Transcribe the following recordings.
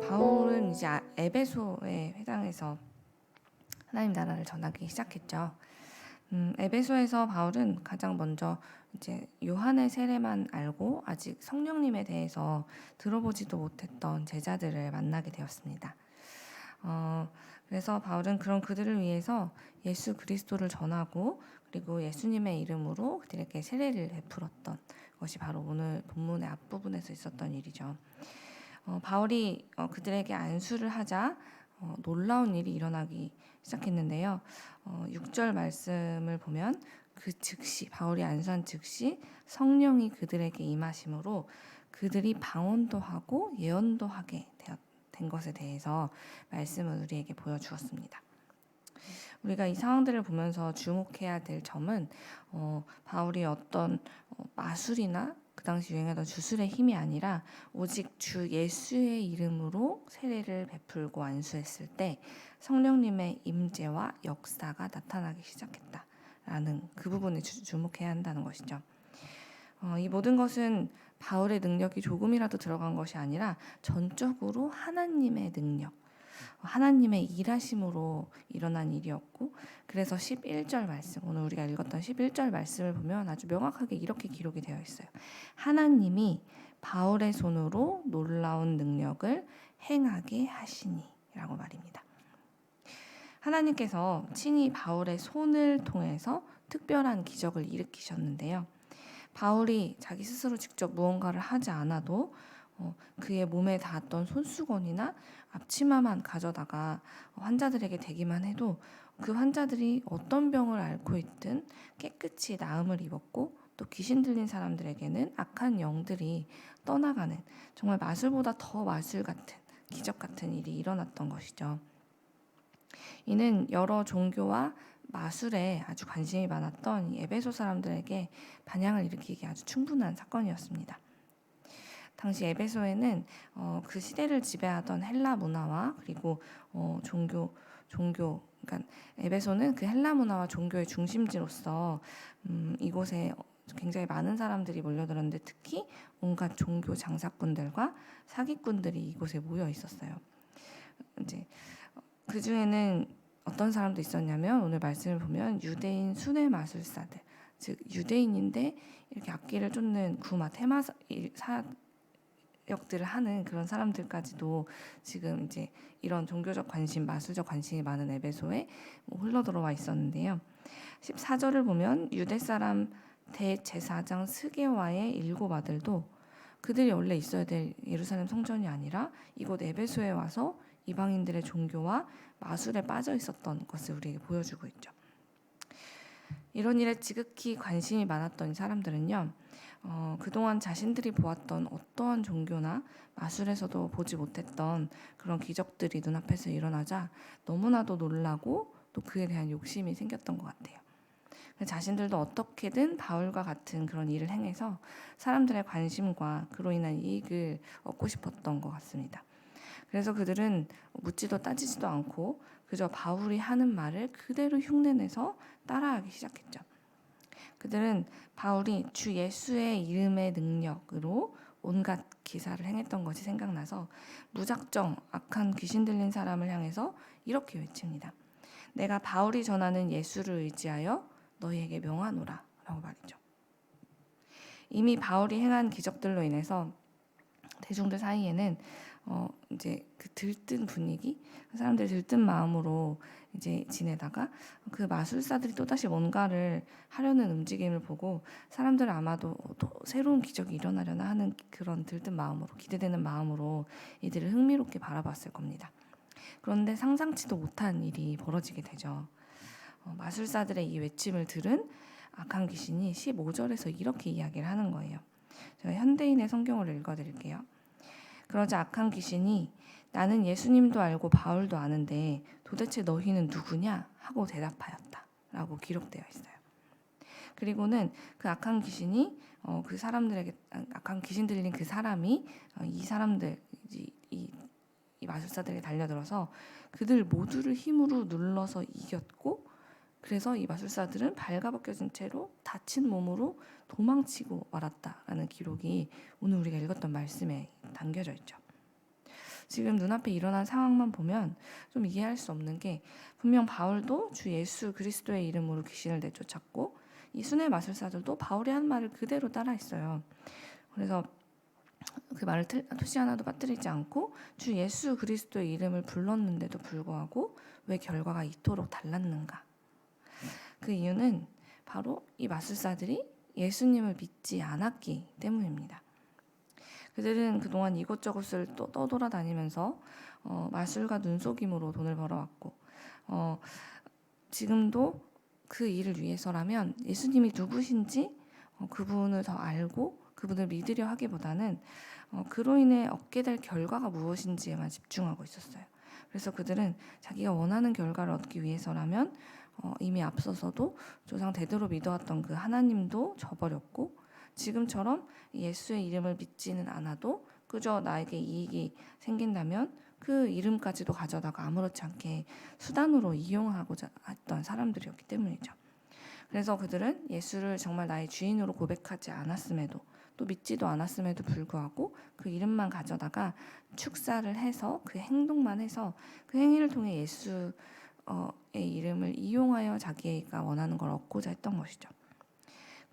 바울은 이제 에베소에 회당에서 하나님 나라를 전하기 시작했죠. 에베소에서 바울은 가장 먼저 이제 요한의 세례만 알고 아직 성령님에 대해서 들어보지도 못했던 제자들을 만나게 되었습니다. 그래서 바울은 그런 그들을 위해서 예수 그리스도를 전하고 그리고 예수님의 이름으로 그들에게 세례를 베풀었던 것이 바로 오늘 본문의 앞부분에서 있었던 일이죠. 바울이 그들에게 안수를 하자 놀라운 일이 일어나기 시작했는데요. 6절 말씀을 보면 그 즉시 바울이 안수한 즉시 성령이 그들에게 임하심으로 그들이 방언도 하고 예언도 하게 된 것에 대해서 말씀을 우리에게 보여주었습니다. 우리가 이 상황들을 보면서 주목해야 될 점은 바울이 어떤 마술이나 그 당시 유행하던 주술의 힘이 아니라 오직 주 예수의 이름으로 세례를 베풀고 안수했을 때 성령님의 임재와 역사가 나타나기 시작했다라는 그 부분에 주목해야 한다는 것이죠. 이 모든 것은 바울의 능력이 조금이라도 들어간 것이 아니라 전적으로 하나님의 능력, 하나님의 일하심으로 일어난 일이었고, 그래서 11절 말씀, 오늘 우리가 읽었던 11절 말씀을 보면 아주 명확하게 이렇게 기록이 되어 있어요. 하나님이 바울의 손으로 놀라운 능력을 행하게 하시니 라고 말입니다. 하나님께서 친히 바울의 손을 통해서 특별한 기적을 일으키셨는데요. 바울이 자기 스스로 직접 무언가를 하지 않아도 그의 몸에 닿았던 손수건이나 앞치마만 가져다가 환자들에게 대기만 해도 그 환자들이 어떤 병을 앓고 있든 깨끗이 나음을 입었고 또 귀신 들린 사람들에게는 악한 영들이 떠나가는 정말 마술보다 더 마술 같은 기적 같은 일이 일어났던 것이죠. 이는 여러 종교와 마술에 아주 관심이 많았던 에베소 사람들에게 반향을 일으키기 아주 충분한 사건이었습니다. 당시 에베소에는 그 시대를 지배하던 헬라 문화와 그리고 종교 그러니까 에베소는 그 헬라 문화와 종교의 중심지로서 이곳에 굉장히 많은 사람들이 몰려들었는데 특히 온갖 종교 장사꾼들과 사기꾼들이 이곳에 모여 있었어요. 이제 그 중에는 어떤 사람도 있었냐면 오늘 말씀을 보면 유대인 순회 마술사들, 즉 유대인인데 이렇게 악기를 쫓는 구마 테마 역들을 하는 그런 사람들까지도 지금 이제 이런 종교적 관심, 마술적 관심이 많은 에베소에 흘러 들어와 있었는데요. 14절을 보면 유대 사람 대제사장 스게와의 7 아들도 그들이 원래 있어야 될 예루살렘 성전이 아니라 이곳 에베소에 와서 이방인들의 종교와 마술에 빠져 있었던 것을 우리에게 보여주고 있죠. 이런 일에 지극히 관심이 많았던 사람들은요, 그동안 자신들이 보았던 어떠한 종교나 마술에서도 보지 못했던 그런 기적들이 눈앞에서 일어나자 너무나도 놀라고 또 그에 대한 욕심이 생겼던 것 같아요. 자신들도 어떻게든 바울과 같은 그런 일을 행해서 사람들의 관심과 그로 인한 이익을 얻고 싶었던 것 같습니다. 그래서 그들은 묻지도 따지지도 않고 그저 바울이 하는 말을 그대로 흉내내서 따라하기 시작했죠. 그들은 바울이 주 예수의 이름의 능력으로 온갖 기사를 행했던 것이 생각나서 무작정 악한 귀신 들린 사람을 향해서 이렇게 외칩니다. 내가 바울이 전하는 예수를 의지하여 너희에게 명하노라 라고 말이죠. 이미 바울이 행한 기적들로 인해서 대중들 사이에는 이제 그 들뜬 분위기, 사람들이 들뜬 마음으로 이제 지내다가 그 마술사들이 또다시 뭔가를 하려는 움직임을 보고 사람들은 아마도 또 새로운 기적이 일어나려나 하는 그런 들뜬 마음으로, 기대되는 마음으로 이들을 흥미롭게 바라봤을 겁니다. 그런데 상상치도 못한 일이 벌어지게 되죠. 마술사들의 이 외침을 들은 악한 귀신이 15절에서 이렇게 이야기를 하는 거예요. 제가 현대인의 성경을 읽어드릴게요. 그러자 악한 귀신이 나는 예수님도 알고 바울도 아는데 도대체 너희는 누구냐 하고 대답하였다 라고 기록되어 있어요. 그리고는 그 악한 귀신이 그 사람들에게 악한 귀신 들린 그 사람이 이 사람들 이 마술사들에게 달려들어서 그들 모두를 힘으로 눌러서 이겼고 그래서 이 마술사들은 발가벗겨진 채로 다친 몸으로 도망치고 말았다라는 기록이 오늘 우리가 읽었던 말씀에 담겨져 있죠. 지금 눈앞에 일어난 상황만 보면 좀 이해할 수 없는 게, 분명 바울도 주 예수 그리스도의 이름으로 귀신을 내쫓았고 이 순회 마술사들도 바울이 한 말을 그대로 따라했어요. 그래서 그 말을 토시 하나도 빠뜨리지 않고 주 예수 그리스도의 이름을 불렀는데도 불구하고 왜 결과가 이토록 달랐는가? 그 이유는 바로 이 마술사들이 예수님을 믿지 않았기 때문입니다. 그들은 그동안 이곳저곳을 또 떠돌아다니면서 마술과 눈속임으로 돈을 벌어왔고 지금도 그 일을 위해서라면 예수님이 누구신지 그분을 더 알고 그분을 믿으려 하기보다는 그로 인해 얻게 될 결과가 무엇인지에만 집중하고 있었어요. 그래서 그들은 자기가 원하는 결과를 얻기 위해서라면 이미 앞서서도 조상 대대로 믿어왔던 그 하나님도 저버렸고, 지금처럼 예수의 이름을 믿지는 않아도 그저 나에게 이익이 생긴다면 그 이름까지도 가져다가 아무렇지 않게 수단으로 이용하고자 했던 사람들이었기 때문이죠. 그래서 그들은 예수를 정말 나의 주인으로 고백하지 않았음에도 또 믿지도 않았음에도 불구하고 그 이름만 가져다가 축사를 해서 그 행동만 해서 그 행위를 통해 예수의 이름을 이용하여 자기가 원하는 걸 얻고자 했던 것이죠.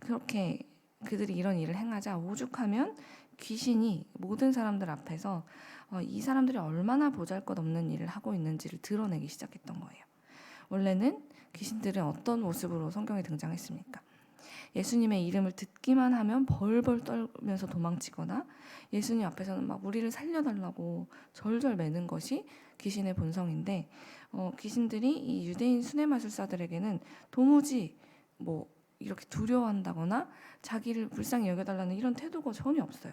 그렇게 그들이 이런 일을 행하자 오죽하면 귀신이 모든 사람들 앞에서 이 사람들이 얼마나 보잘것없는 일을 하고 있는지를 드러내기 시작했던 거예요. 원래는 귀신들은 어떤 모습으로 성경에 등장했습니까? 예수님의 이름을 듣기만 하면 벌벌 떨면서 도망치거나 예수님 앞에서는 막 우리를 살려달라고 절절 매는 것이 귀신의 본성인데, 귀신들이 이 유대인 수뇌마술사들에게는 도무지 이렇게 두려워한다거나 자기를 불쌍히 여겨달라는 이런 태도가 전혀 없어요.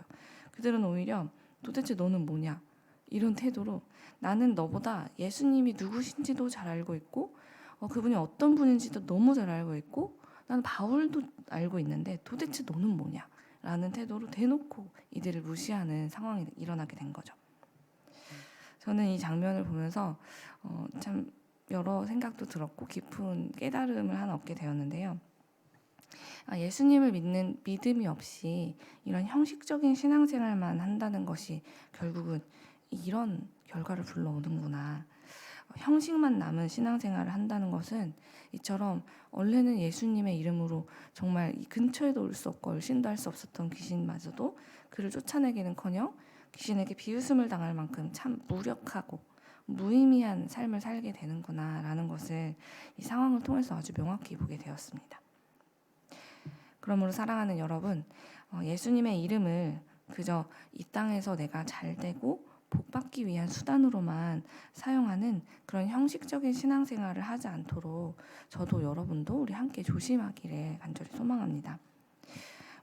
그들은 오히려 도대체 너는 뭐냐? 이런 태도로 나는 너보다 예수님이 누구신지도 잘 알고 있고 그분이 어떤 분인지도 너무 잘 알고 있고 나는 바울도 알고 있는데 도대체 너는 뭐냐? 라는 태도로 대놓고 이들을 무시하는 상황이 일어나게 된 거죠. 저는 이 장면을 보면서 참 여러 생각도 들었고 깊은 깨달음을 하나 얻게 되었는데요. 예수님을 믿는 믿음이 없이 이런 형식적인 신앙생활만 한다는 것이 결국은 이런 결과를 불러오는구나. 형식만 남은 신앙생활을 한다는 것은 이처럼 원래는 예수님의 이름으로 정말 이 근처에도 올 수 없고 얼씬도 할 수 없었던 귀신마저도 그를 쫓아내기는커녕 귀신에게 비웃음을 당할 만큼 참 무력하고 무의미한 삶을 살게 되는구나라는 것을 이 상황을 통해서 아주 명확히 보게 되었습니다. 그러므로 사랑하는 여러분, 예수님의 이름을 그저 이 땅에서 내가 잘되고 복받기 위한 수단으로만 사용하는 그런 형식적인 신앙생활을 하지 않도록 저도 여러분도 우리 함께 조심하기를 간절히 소망합니다.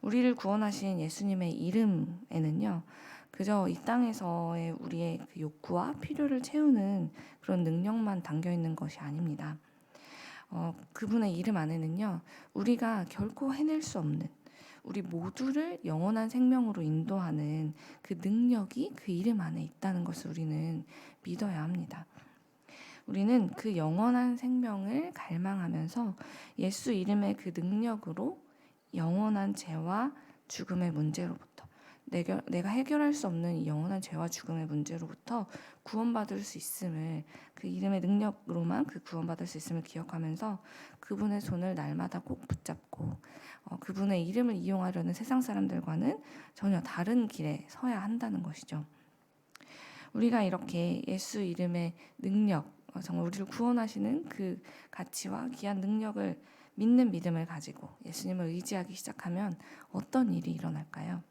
우리를 구원하신 예수님의 이름에는요, 그저 이 땅에서의 우리의 그 욕구와 필요를 채우는 그런 능력만 담겨 있는 것이 아닙니다. 그분의 이름 안에는요, 우리가 결코 해낼 수 없는 우리 모두를 영원한 생명으로 인도하는 그 능력이 그 이름 안에 있다는 것을 우리는 믿어야 합니다. 우리는 그 영원한 생명을 갈망하면서 예수 이름의 그 능력으로 영원한 죄와 죽음의 문제로부터 내가 해결할 수 없는 이 영원한 죄와 죽음의 문제로부터 구원받을 수 있음을, 그 이름의 능력으로만 그 구원받을 수 있음을 기억하면서 그분의 손을 날마다 꼭 붙잡고 그분의 이름을 이용하려는 세상 사람들과는 전혀 다른 길에 서야 한다는 것이죠. 우리가 이렇게 예수 이름의 능력, 정말 우리를 구원하시는 그 가치와 귀한 능력을 믿는 믿음을 가지고 예수님을 의지하기 시작하면 어떤 일이 일어날까요?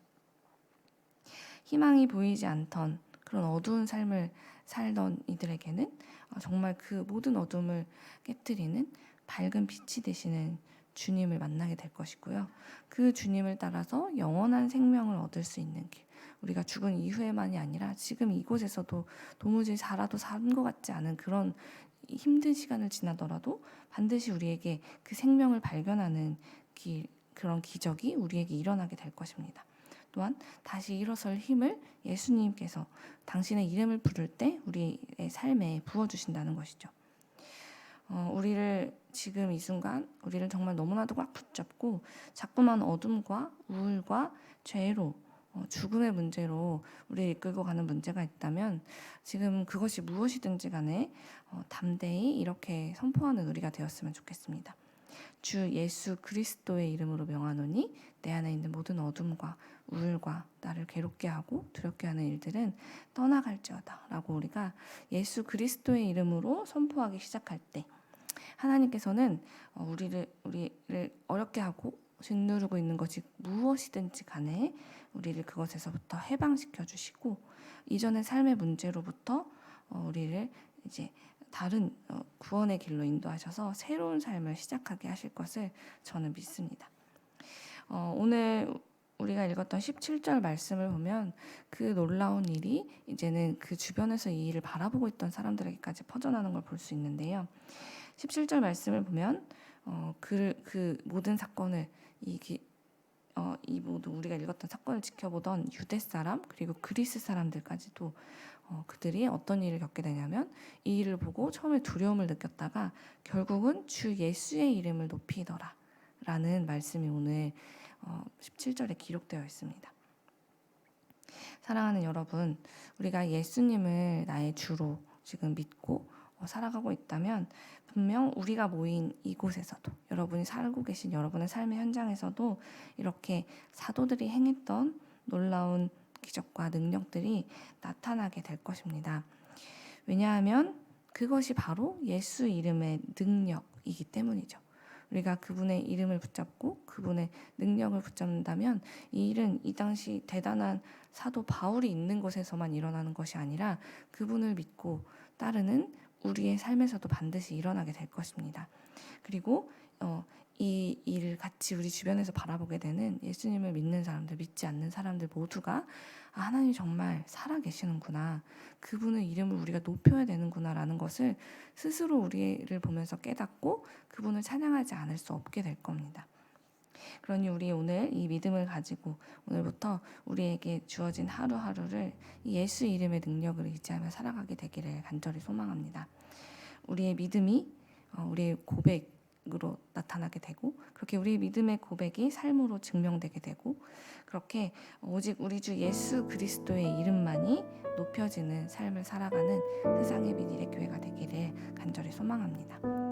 희망이 보이지 않던 그런 어두운 삶을 살던 이들에게는 정말 그 모든 어둠을 깨트리는 밝은 빛이 되시는 주님을 만나게 될 것이고요. 그 주님을 따라서 영원한 생명을 얻을 수 있는 길, 우리가 죽은 이후에만이 아니라 지금 이곳에서도 도무지 살아도 산 것 같지 않은 그런 힘든 시간을 지나더라도 반드시 우리에게 그 생명을 발견하는 그런 기적이 우리에게 일어나게 될 것입니다. 또한 다시 일어설 힘을 예수님께서 당신의 이름을 부를 때 우리의 삶에 부어주신다는 것이죠. 우리를 지금 이 순간 우리를 정말 너무나도 꽉 붙잡고 자꾸만 어둠과 우울과 죄로 죽음의 문제로 우리를 이끌고 가는 문제가 있다면 지금 그것이 무엇이든지 간에 담대히 이렇게 선포하는 우리가 되었으면 좋겠습니다. 주 예수 그리스도의 이름으로 명하노니 내 안에 있는 모든 어둠과 우울과 나를 괴롭게 하고 두렵게 하는 일들은 떠나갈지어다 라고 우리가 예수 그리스도의 이름으로 선포하기 시작할 때 하나님께서는 우리를 어렵게 하고 짓누르고 있는 것이 무엇이든지 간에 우리를 그것에서부터 해방시켜 주시고 이전의 삶의 문제로부터 우리를 이제 다른 구원의 길로 인도하셔서 새로운 삶을 시작하게 하실 것을 저는 믿습니다. 오늘 우리가 읽었던 17절 말씀을 보면 그 놀라운 일이 이제는 그 주변에서 이 일을 바라보고 있던 사람들에게까지 퍼져나는 걸 볼 수 있는데요. 17절 말씀을 보면 그 모든 사건을 이 모두 우리가 읽었던 사건을 지켜보던 유대 사람 그리고 그리스 사람들까지도 그들이 어떤 일을 겪게 되냐면 이 일을 보고 처음에 두려움을 느꼈다가 결국은 주 예수의 이름을 높이더라 라는 말씀이 오늘 17절에 기록되어 있습니다. 사랑하는 여러분, 우리가 예수님을 나의 주로 지금 믿고 살아가고 있다면 분명 우리가 모인 이곳에서도 여러분이 살고 계신 여러분의 삶의 현장에서도 이렇게 사도들이 행했던 놀라운 기적과 능력들이 나타나게 될 것입니다. 왜냐하면 그것이 바로 예수 이름의 능력이기 때문이죠. 우리가 그분의 이름을 붙잡고 그분의 능력을 붙잡는다면 이 일은 이 당시 대단한 사도 바울이 있는 곳에서만 일어나는 것이 아니라 그분을 믿고 따르는 우리의 삶에서도 반드시 일어나게 될 것입니다. 그리고 이 일을 같이 우리 주변에서 바라보게 되는 예수님을 믿는 사람들, 믿지 않는 사람들 모두가 하나님이 정말 살아계시는구나. 그분의 이름을 우리가 높여야 되는구나 라는 것을 스스로 우리를 보면서 깨닫고 그분을 찬양하지 않을 수 없게 될 겁니다. 그러니 우리 오늘 이 믿음을 가지고 오늘부터 우리에게 주어진 하루하루를 이 예수 이름의 능력을 의지하며 살아가게 되기를 간절히 소망합니다. 우리의 믿음이 우리의 고백으로 나타나게 되고 그렇게 우리의 믿음의 고백이 삶으로 증명되게 되고 그렇게 오직 우리 주 예수 그리스도의 이름만이 높여지는 삶을 살아가는 세상의 빛 일의 교회가 되기를 간절히 소망합니다.